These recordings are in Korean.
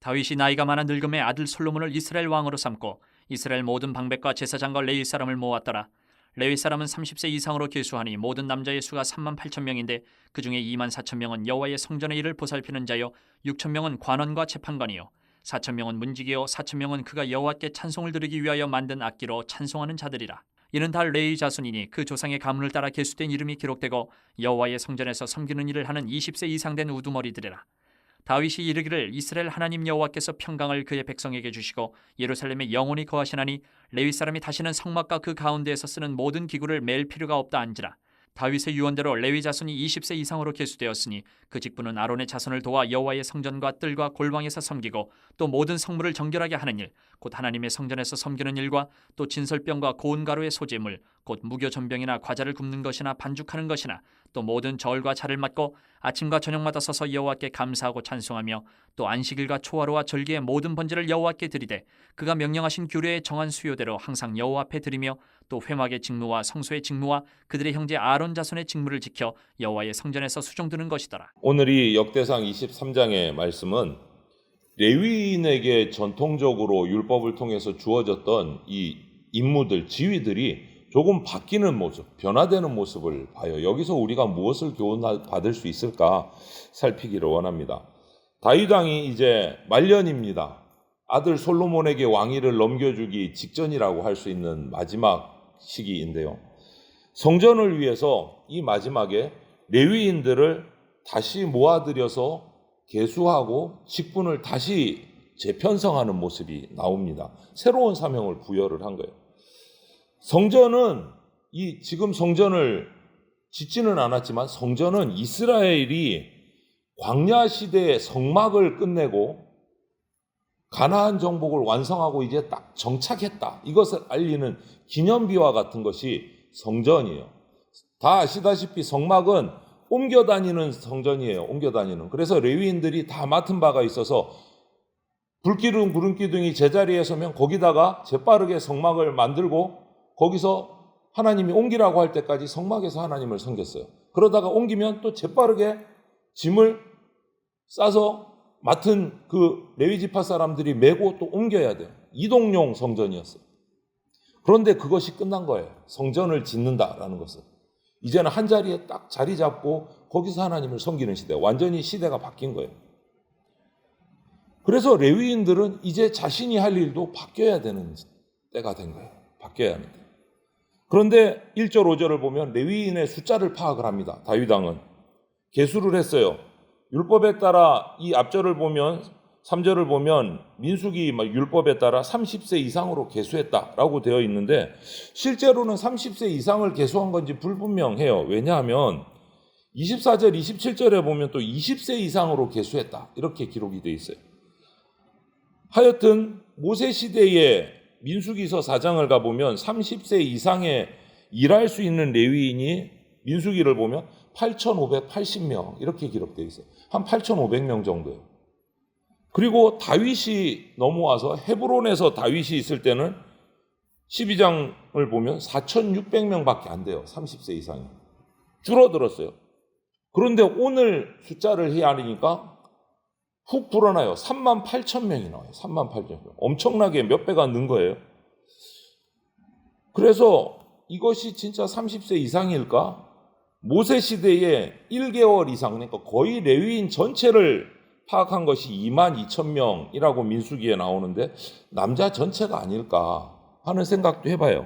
다윗이 나이가 많아 늙음에 아들 솔로몬을 이스라엘 왕으로 삼고 이스라엘 모든 방백과 제사장과 레위 사람을 모았더라. 레위 사람은 30세 이상으로 계수하니 모든 남자의 수가 3만 8천 명인데 그 중에 2만 4천 명은 여호와의 성전의 일을 보살피는 자요 6천 명은 관원과 재판관이요 4천 명은 문지기요 4천 명은 그가 여호와께 찬송을 드리기 위하여 만든 악기로 찬송하는 자들이라. 이는 다 레위 자손이니 그 조상의 가문을 따라 계수된 이름이 기록되고 여호와의 성전에서 섬기는 일을 하는 20세 이상 된 우두머리들이라. 다윗이 이르기를 이스라엘 하나님 여호와께서 평강을 그의 백성에게 주시고 예루살렘에 영원히 거하시나니 레위 사람이 다시는 성막과 그 가운데에서 쓰는 모든 기구를 맬 필요가 없다 한지라. 다윗의 유언대로 레위 자손이 20세 이상으로 계수되었으니 그 직분은 아론의 자손을 도와 여호와의 성전과 뜰과 골방에서 섬기고 또 모든 성물을 정결하게 하는 일, 곧 하나님의 성전에서 섬기는 일과 또 진설병과 고운 가루의 소재물, 곧 무교 전병이나 과자를 굽는 것이나 반죽하는 것이나 또 모든 절과 차를 맡고 아침과 저녁마다 서서 여호와께 감사하고 찬송하며 또 안식일과 초하루와 절기의 모든 번제를 여호와께 드리되 그가 명령하신 규례에 정한 수요대로 항상 여호와 앞에 드리며 또 회막의 직무와 성소의 직무와 그들의 형제 아론 자손의 직무를 지켜 여호와의 성전에서 수종드는 것이더라. 오늘 이 역대상 23장의 말씀은 레위인에게 전통적으로 율법을 통해서 주어졌던 이 임무들, 지위들이 조금 바뀌는 모습, 변화되는 모습을 봐요. 여기서 우리가 무엇을 교훈받을 수 있을까 살피기를 원합니다. 다윗 왕이 이제 말년입니다. 아들 솔로몬에게 왕위를 넘겨주기 직전이라고 할 수 있는 마지막 시기인데요. 성전을 위해서 이 마지막에 레위인들을 다시 모아들여서 계수하고 직분을 다시 재편성하는 모습이 나옵니다. 새로운 사명을 부여를 한 거예요. 성전은 지금 성전을 짓지는 않았지만 성전은 이스라엘이 광야 시대의 성막을 끝내고 가나안 정복을 완성하고 이제 딱 정착했다. 이것을 알리는 기념비와 같은 것이 성전이에요. 다 아시다시피 성막은 옮겨 다니는 성전이에요. 옮겨 다니는. 그래서 레위인들이 다 맡은 바가 있어서 불기둥, 구름기둥이 제자리에 서면 거기다가 재빠르게 성막을 만들고 거기서 하나님이 옮기라고 할 때까지 성막에서 하나님을 섬겼어요. 그러다가 옮기면 또 재빠르게 짐을 싸서 맡은 그 레위지파 사람들이 메고 또 옮겨야 돼요. 이동용 성전이었어요. 그런데 그것이 끝난 거예요. 성전을 짓는다라는 것은. 이제는 한 자리에 딱 자리 잡고 거기서 하나님을 섬기는 시대. 완전히 시대가 바뀐 거예요. 그래서 레위인들은 이제 자신이 할 일도 바뀌어야 되는 때가 된 거예요. 바뀌어야 합니다. 그런데 1절 5절을 보면 레위인의 숫자를 파악을 합니다. 다윗 왕은 계수를 했어요. 율법에 따라 이 앞절을 보면 3절을 보면 민수기 율법에 따라 30세 이상으로 계수했다라고 되어 있는데 실제로는 30세 이상을 계수한 건지 불분명해요. 왜냐하면 24절 27절에 보면 또 20세 이상으로 계수했다 이렇게 기록이 되어 있어요. 하여튼 모세 시대의 민수기서 4장을 가보면 30세 이상의 일할 수 있는 레위인이 민수기를 보면 8,580명 이렇게 기록되어 있어요. 한 8,500명 정도예요. 그리고 다윗이 넘어와서 헤브론에서 다윗이 있을 때는 12장을 보면 4,600명밖에 안 돼요. 30세 이상이. 줄어들었어요. 그런데 오늘 숫자를 헤아리니까 훅 불어나요. 3만 8천 명이 나와요. 3만 8천 명. 엄청나게 몇 배가 는 거예요. 그래서 이것이 진짜 30세 이상일까? 모세 시대에 1개월 이상, 그러니까 거의 레위인 전체를 파악한 것이 2만 2천 명이라고 민수기에 나오는데 남자 전체가 아닐까 하는 생각도 해봐요.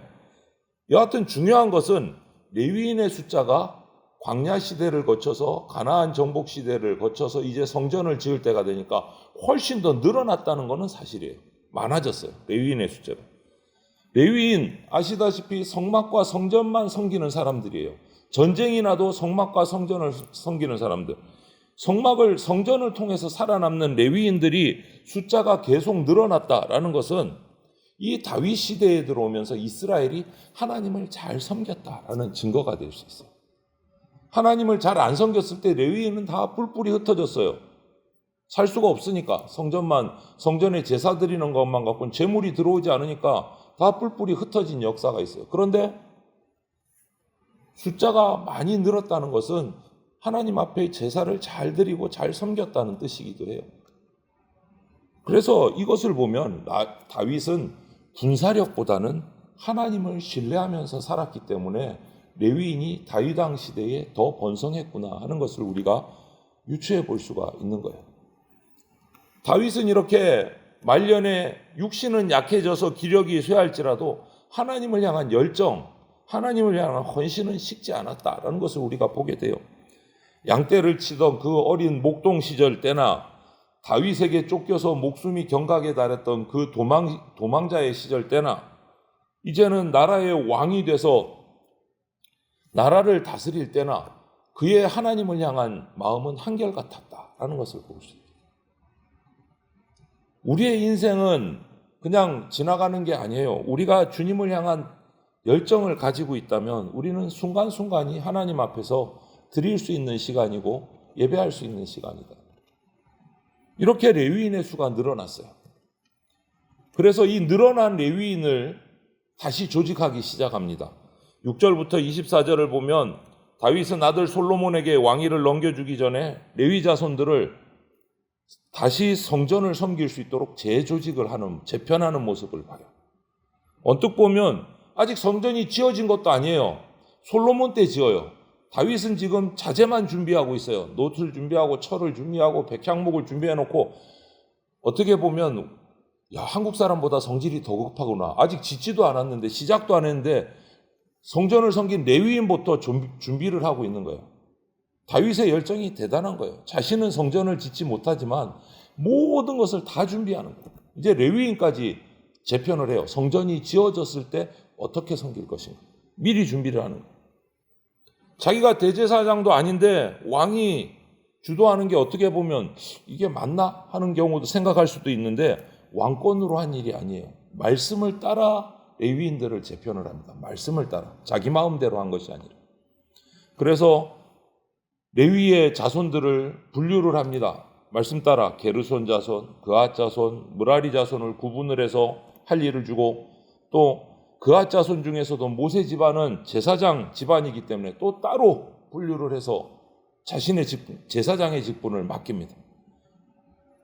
여하튼 중요한 것은 레위인의 숫자가 광야 시대를 거쳐서 가나안 정복 시대를 거쳐서 이제 성전을 지을 때가 되니까 훨씬 더 늘어났다는 것은 사실이에요. 많아졌어요. 레위인의 숫자가. 레위인 아시다시피 성막과 성전만 섬기는 사람들이에요. 전쟁이 나도 성막과 성전을 섬기는 사람들. 성전을 통해서 살아남는 레위인들이 숫자가 계속 늘어났다라는 것은 이 다윗 시대에 들어오면서 이스라엘이 하나님을 잘 섬겼다라는 증거가 될 수 있어요. 하나님을 잘 안 섬겼을 때 레위인은 다 뿔뿔이 흩어졌어요. 살 수가 없으니까 성전에 제사 드리는 것만 갖고는 재물이 들어오지 않으니까 다 뿔뿔이 흩어진 역사가 있어요. 그런데 숫자가 많이 늘었다는 것은 하나님 앞에 제사를 잘 드리고 잘 섬겼다는 뜻이기도 해요. 그래서 이것을 보면 다윗은 군사력보다는 하나님을 신뢰하면서 살았기 때문에 레위인이 다윗 왕 시대에 더 번성했구나 하는 것을 우리가 유추해 볼 수가 있는 거예요. 다윗은 이렇게 말년에 육신은 약해져서 기력이 쇠할지라도 하나님을 향한 열정, 하나님을 향한 헌신은 식지 않았다라는 것을 우리가 보게 돼요. 양떼를 치던 그 어린 목동 시절 때나 다윗에게 쫓겨서 목숨이 경각에 달했던 그 도망자의 시절 때나 이제는 나라의 왕이 돼서 나라를 다스릴 때나 그의 하나님을 향한 마음은 한결같았다라는 것을 볼 수 있습니다. 우리의 인생은 그냥 지나가는 게 아니에요. 우리가 주님을 향한 열정을 가지고 있다면 우리는 순간순간이 하나님 앞에서 드릴 수 있는 시간이고 예배할 수 있는 시간이다. 이렇게 레위인의 수가 늘어났어요. 그래서 이 늘어난 레위인을 다시 조직하기 시작합니다. 6절부터 24절을 보면 다윗은 아들 솔로몬에게 왕위를 넘겨주기 전에 레위 자손들을 다시 성전을 섬길 수 있도록 재조직을 하는, 재편하는 모습을 봐요. 언뜻 보면 아직 성전이 지어진 것도 아니에요. 솔로몬 때 지어요. 다윗은 지금 자재만 준비하고 있어요. 놋을 준비하고 철을 준비하고 백향목을 준비해놓고 어떻게 보면 한국 사람보다 성질이 더 급하구나. 아직 짓지도 않았는데 시작도 안 했는데 성전을 섬긴 레위인부터 준비를 하고 있는 거예요. 다윗의 열정이 대단한 거예요. 자신은 성전을 짓지 못하지만 모든 것을 다 준비하는 거예요. 이제 레위인까지 재편을 해요. 성전이 지어졌을 때 어떻게 섬길 것인가. 미리 준비를 하는 거예요. 자기가 대제사장도 아닌데 왕이 주도하는 게 어떻게 보면 이게 맞나 하는 경우도 생각할 수도 있는데 왕권으로 한 일이 아니에요. 말씀을 따라 레위인들을 재편을 합니다. 말씀을 따라. 자기 마음대로 한 것이 아니라. 그래서 레위의 자손들을 분류를 합니다. 말씀 따라 게르손 자손, 그앗 자손, 므라리 자손을 구분을 해서 할 일을 주고 또 그앗 자손 중에서도 모세 집안은 제사장 집안이기 때문에 또 따로 분류를 해서 자신의 제사장의 직분을 맡깁니다.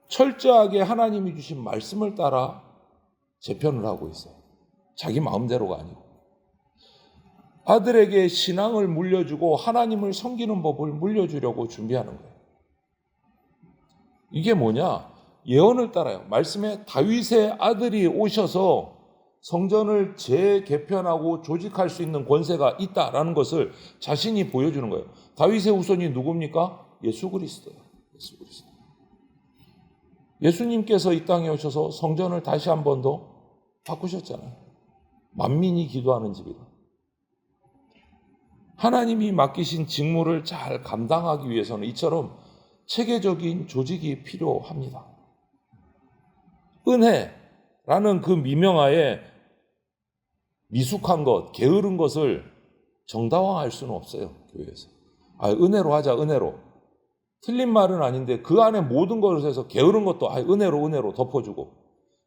철저하게 하나님이 주신 말씀을 따라 재편을 하고 있어요. 자기 마음대로가 아니고. 아들에게 신앙을 물려주고 하나님을 섬기는 법을 물려주려고 준비하는 거예요. 이게 뭐냐? 예언을 따라요. 말씀에 다윗의 아들이 오셔서 성전을 재개편하고 조직할 수 있는 권세가 있다라는 것을 자신이 보여주는 거예요. 다윗의 후손이 누굽니까? 예수 그리스도예요. 예수 그리스도. 예수님께서 이 땅에 오셔서 성전을 다시 한 번 더 바꾸셨잖아요. 만민이 기도하는 집이다. 하나님이 맡기신 직무를 잘 감당하기 위해서는 이처럼 체계적인 조직이 필요합니다. 은혜라는 그 미명하에 미숙한 것, 게으른 것을 정당화할 수는 없어요. 교회에서. 은혜로 하자, 은혜로. 틀린 말은 아닌데 그 안에 모든 것을 해서 게으른 것도 은혜로 덮어주고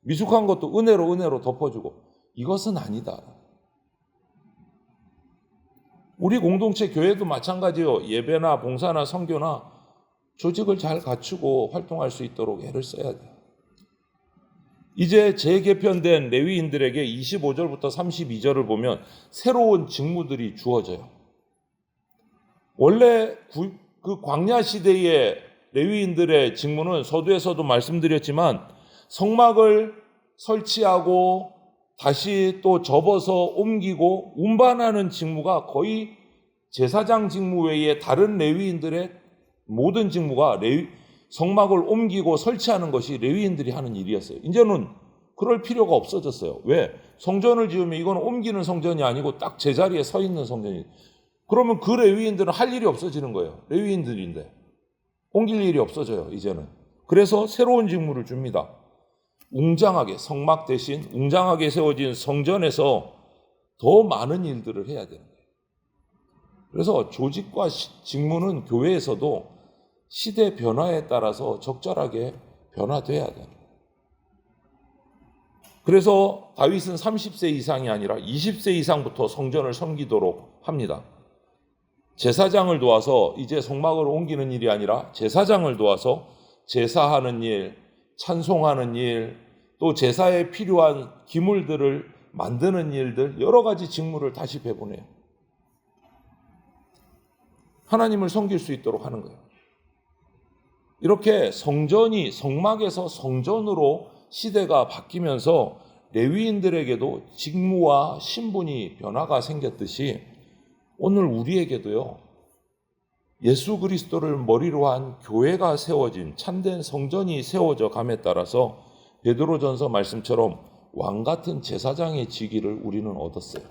미숙한 것도 은혜로 덮어주고 이것은 아니다. 우리 공동체 교회도 마찬가지요. 예배나 봉사나 선교나 조직을 잘 갖추고 활동할 수 있도록 애를 써야 돼요. 이제 재개편된 레위인들에게 25절부터 32절을 보면 새로운 직무들이 주어져요. 원래 그 광야 시대의 레위인들의 직무는 서두에서도 말씀드렸지만 성막을 설치하고 다시 또 접어서 옮기고 운반하는 직무가 거의 제사장 직무 외에 다른 레위인들의 모든 직무가 성막을 옮기고 설치하는 것이 레위인들이 하는 일이었어요. 이제는 그럴 필요가 없어졌어요. 왜? 성전을 지으면 이건 옮기는 성전이 아니고 딱 제자리에 서 있는 성전이. 그러면 그 레위인들은 할 일이 없어지는 거예요. 레위인들인데 옮길 일이 없어져요. 이제는. 그래서 새로운 직무를 줍니다. 웅장하게 성막 대신 웅장하게 세워진 성전에서 더 많은 일들을 해야 되는 거예요. 그래서 조직과 직무는 교회에서도 시대 변화에 따라서 적절하게 변화돼야 돼요. 그래서 다윗은 30세 이상이 아니라 20세 이상부터 성전을 섬기도록 합니다. 제사장을 도와서 이제 성막을 옮기는 일이 아니라 제사장을 도와서 제사하는 일, 찬송하는 일, 또 제사에 필요한 기물들을 만드는 일들, 여러 가지 직무를 다시 배분해요. 하나님을 섬길 수 있도록 하는 거예요. 이렇게 성전이 성막에서 성전으로 시대가 바뀌면서 레위인들에게도 직무와 신분이 변화가 생겼듯이 오늘 우리에게도요, 예수 그리스도를 머리로 한 교회가 세워진 참된 성전이 세워져 감에 따라서 베드로전서 말씀처럼 왕 같은 제사장의 직위를 우리는 얻었어요.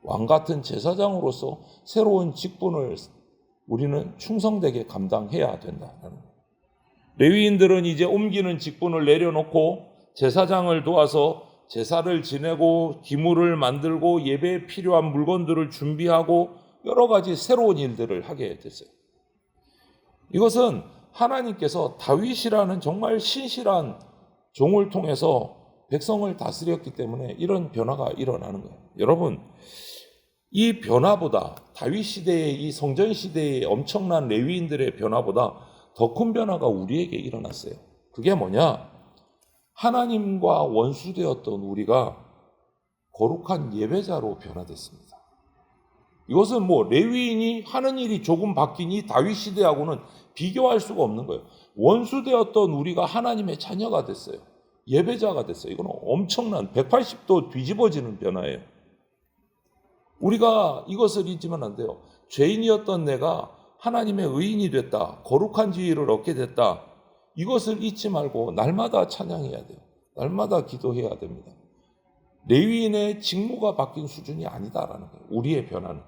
왕 같은 제사장으로서 새로운 직분을 우리는 충성되게 감당해야 된다는 거예요. 레위인들은 이제 옮기는 직분을 내려놓고 제사장을 도와서 제사를 지내고 기물을 만들고 예배에 필요한 물건들을 준비하고 여러 가지 새로운 일들을 하게 됐어요. 이것은 하나님께서 다윗이라는 정말 신실한 종을 통해서 백성을 다스렸기 때문에 이런 변화가 일어나는 거예요. 여러분, 이 변화보다 다윗 시대의 이 성전 시대의 엄청난 레위인들의 변화보다 더 큰 변화가 우리에게 일어났어요. 그게 뭐냐? 하나님과 원수되었던 우리가 거룩한 예배자로 변화됐습니다. 이것은 레위인이 하는 일이 조금 바뀐 이 다윗 시대하고는 비교할 수가 없는 거예요. 원수되었던 우리가 하나님의 자녀가 됐어요. 예배자가 됐어요. 이건 엄청난 180도 뒤집어지는 변화예요. 우리가 이것을 잊으면 안 돼요. 죄인이었던 내가 하나님의 의인이 됐다. 거룩한 지위를 얻게 됐다. 이것을 잊지 말고 날마다 찬양해야 돼요. 날마다 기도해야 됩니다. 레위인의 직무가 바뀐 수준이 아니다라는 거예요. 우리의 변화는.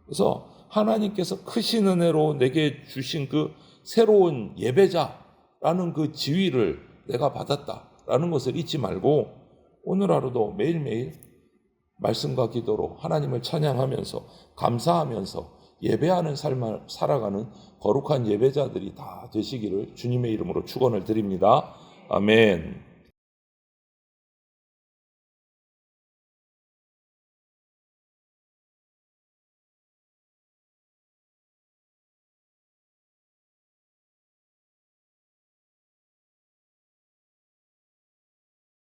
그래서 하나님께서 크신 은혜로 내게 주신 그 새로운 예배자라는 그 지위를 내가 받았다라는 것을 잊지 말고 오늘 하루도 매일매일 말씀과 기도로 하나님을 찬양하면서 감사하면서 예배하는 삶을 살아가는 거룩한 예배자들이 다 되시기를 주님의 이름으로 축원을 드립니다. 아멘.